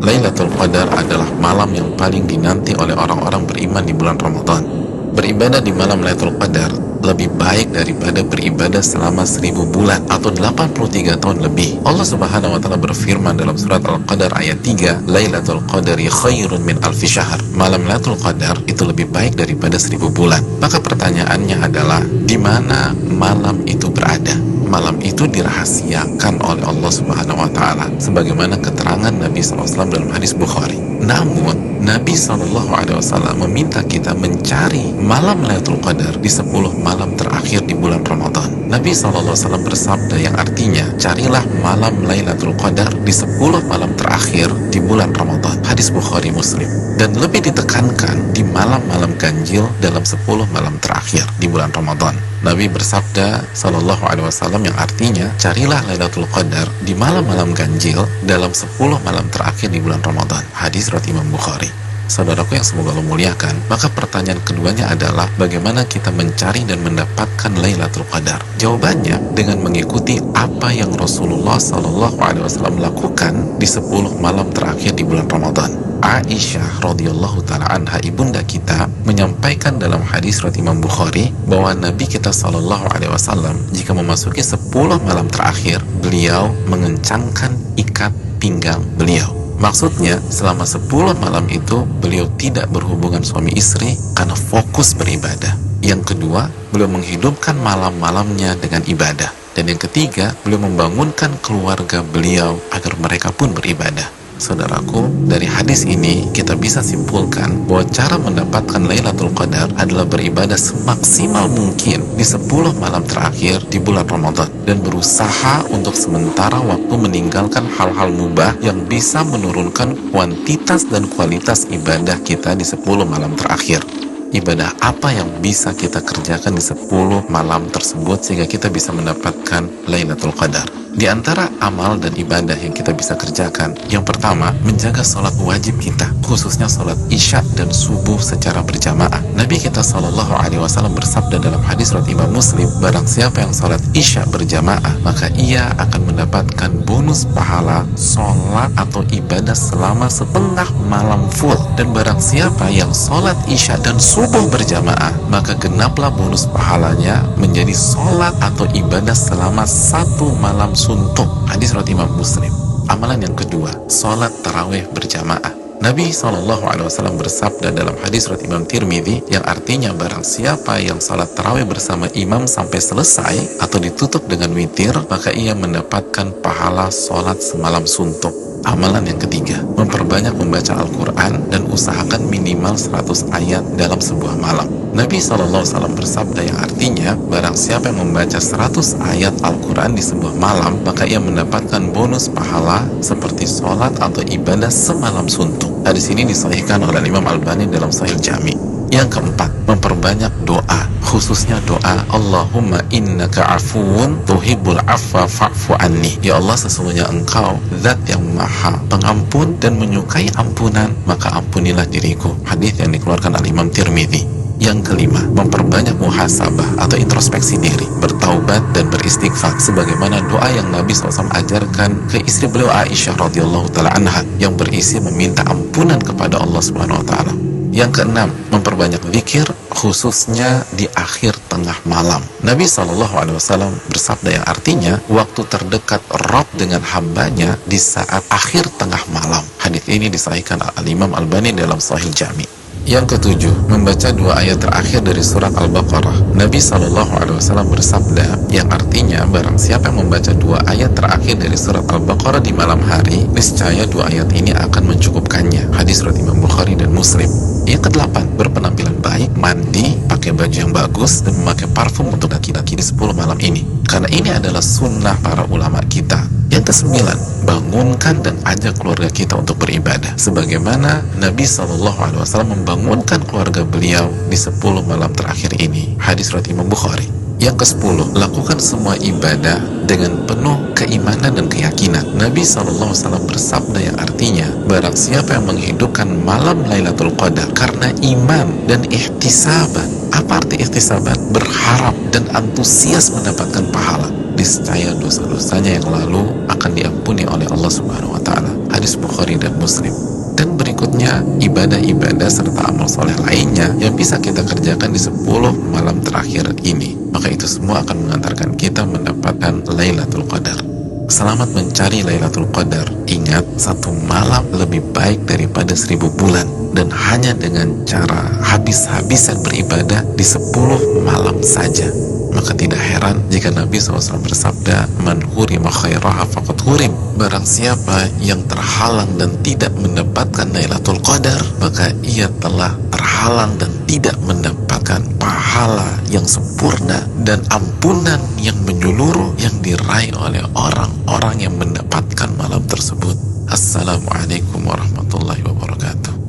Lailatul Qadar adalah malam yang paling dinanti oleh orang-orang beriman di bulan Ramadan. Beribadah di malam Lailatul Qadar lebih baik daripada beribadah selama 1000 bulan atau 83 tahun lebih. Allah Subhanahu wa taala berfirman dalam surat Al-Qadar ayat 3, Lailatul Qadari khairun min alfi syahr. Malam Lailatul Qadar itu lebih baik daripada 1000 bulan. Maka pertanyaannya adalah, di mana malam itu berada? Malam itu dirahasiakan oleh Allah Subhanahu wa taala sebagaimana keterangan Nabi SAW dalam hadis Bukhari. Namun Nabi SAW meminta kita mencari malam Lailatul Qadar di 10 malam terakhir di bulan Ramadan. Nabi SAW bersabda yang artinya, carilah malam Lailatul Qadar di 10 malam terakhir di bulan Ramadan. Hadis Bukhari Muslim. Dan lebih ditekankan di malam-malam ganjil dalam 10 malam terakhir di bulan Ramadan. Nabi bersabda sallallahu alaihi wasallam yang artinya, carilah Lailatul Qadar di malam-malam ganjil dalam 10 malam terakhir di bulan Ramadan. Hadis riwayat Imam Bukhari. Saudaraku yang semoga Allah muliakan, maka pertanyaan keduanya adalah bagaimana kita mencari dan mendapatkan Lailatul Qadar? Jawabannya dengan mengikuti apa yang Rasulullah sallallahu alaihi wasallam lakukan di 10 malam terakhir di bulan Ramadan. Aisyah radhiyallahu taala anha, ibunda kita, menyampaikan dalam hadis riwayat Imam Bukhari bahwa Nabi kita sallallahu alaihi wasallam jika memasuki 10 malam terakhir, beliau mengencangkan ikat pinggang beliau. Maksudnya, selama 10 malam itu beliau tidak berhubungan suami istri karena fokus beribadah. Yang kedua, beliau menghidupkan malam-malamnya dengan ibadah. Dan yang ketiga, beliau membangunkan keluarga beliau agar mereka pun beribadah. Saudaraku, dari hadis ini kita bisa simpulkan bahwa cara mendapatkan Lailatul Qadar adalah beribadah semaksimal mungkin di 10 malam terakhir di bulan Ramadan dan berusaha untuk sementara waktu meninggalkan hal-hal mubah yang bisa menurunkan kuantitas dan kualitas ibadah kita di 10 malam terakhir. Ibadah apa yang bisa kita kerjakan di 10 malam tersebut sehingga kita bisa mendapatkan Lailatul Qadar? Di antara amal dan ibadah yang kita bisa kerjakan, yang pertama, menjaga sholat wajib kita, khususnya sholat isya dan subuh secara berjamaah. Nabi kita SAW bersabda dalam hadis riwayat Imam Muslim, barang siapa yang sholat isya berjamaah, maka ia akan mendapatkan bonus pahala sholat atau ibadah selama setengah malam full. Dan barang siapa yang sholat isya dan subuh berjamaah, maka genaplah bonus pahalanya menjadi sholat atau ibadah selama 1 malam suntuk. Hadis riwayat Imam Muslim. Amalan yang kedua, sholat tarawih berjamaah. Nabi SAW bersabda dalam hadis riwayat Imam Tirmidzi yang artinya barang siapa yang sholat tarawih bersama imam sampai selesai atau ditutup dengan witir, maka ia mendapatkan pahala sholat semalam suntuk. Amalan yang ketiga, memperbanyak membaca Al-Quran dan usahakan minimal 100 ayat dalam sebuah malam. Nabi SAW bersabda yang artinya, barang siapa yang membaca 100 ayat Al-Quran di sebuah malam, maka ia mendapatkan bonus pahala seperti sholat atau ibadah semalam suntuk. Hadis ini disahihkan oleh Imam Albani dalam Sahih Jami. Yang keempat, memperbanyak doa, khususnya doa Allahumma innaka afuun tuhibbul afwa fa'fu anni. Ya Allah, sesungguhnya Engkau zat yang maha pengampun dan menyukai ampunan, maka ampunilah diriku. Hadis yang dikeluarkan oleh Imam Tirmidzi. Yang kelima, memperbanyak muhasabah atau introspeksi diri, bertaubat dan beristighfar sebagaimana doa yang Nabi SAW ajarkan ke istri beliau Aisyah radhiyallahu taala anha yang berisi meminta ampunan kepada Allah Subhanahu wa taala. Yang keenam, memperbanyak zikir khususnya di akhir tengah malam. Nabi SAW bersabda yang artinya waktu terdekat Rabb dengan hambanya di saat akhir tengah malam. Hadis ini disahihkan Al-Imam Albani dalam Sahih Jami. Yang ketujuh, membaca 2 ayat terakhir dari surat Al-Baqarah. Nabi SAW bersabda yang artinya barang siapa yang membaca 2 ayat terakhir dari surat Al-Baqarah di malam hari, niscaya 2 ayat ini akan mencukupkannya. Hadis riwayat Imam Bukhari dan Muslim. Yang kedelapan, berpenampilan baik, mandi, pakai baju yang bagus, dan memakai parfum untuk laki-laki di 10 malam ini. Karena ini adalah sunnah para ulama kita. Yang kesembilan, bangunkan dan ajak keluarga kita untuk beribadah. Sebagaimana Nabi SAW membangunkan keluarga beliau di 10 malam terakhir ini. Hadis riwayat Imam Bukhari. Yang ke-10, lakukan semua ibadah dengan penuh keimanan dan keyakinan. Nabi SAW bersabda yang artinya, barang siapa yang menghidupkan malam Lailatul Qadar karena iman dan ihtisaban. Apa arti ihtisaban? Berharap dan antusias mendapatkan pahala. Niscaya dosa-dosanya yang lalu akan diampuni oleh Allah Subhanahu wa taala. Hadis Bukhari dan Muslim. Dan berikutnya, ibadah-ibadah serta amal soleh lainnya yang bisa kita kerjakan di 10 malam terakhir ini. Maka itu semua akan mengantarkan kita mendapatkan Lailatul Qadar. Selamat mencari Lailatul Qadar. Ingat, satu malam lebih baik daripada 1000 bulan. Dan hanya dengan cara habis-habisan beribadah di 10 malam saja. Maka tidak heran jika Nabi SAW bersabda, "Man hurima khairaha faqad hurim." Barang siapa yang terhalang dan tidak mendapatkan Lailatul Qadar, maka ia telah terhalang dan tidak mendapatkan pahala yang sempurna dan ampunan yang menyeluruh yang diraih oleh orang-orang yang mendapatkan malam tersebut. Assalamualaikum warahmatullahi wabarakatuh.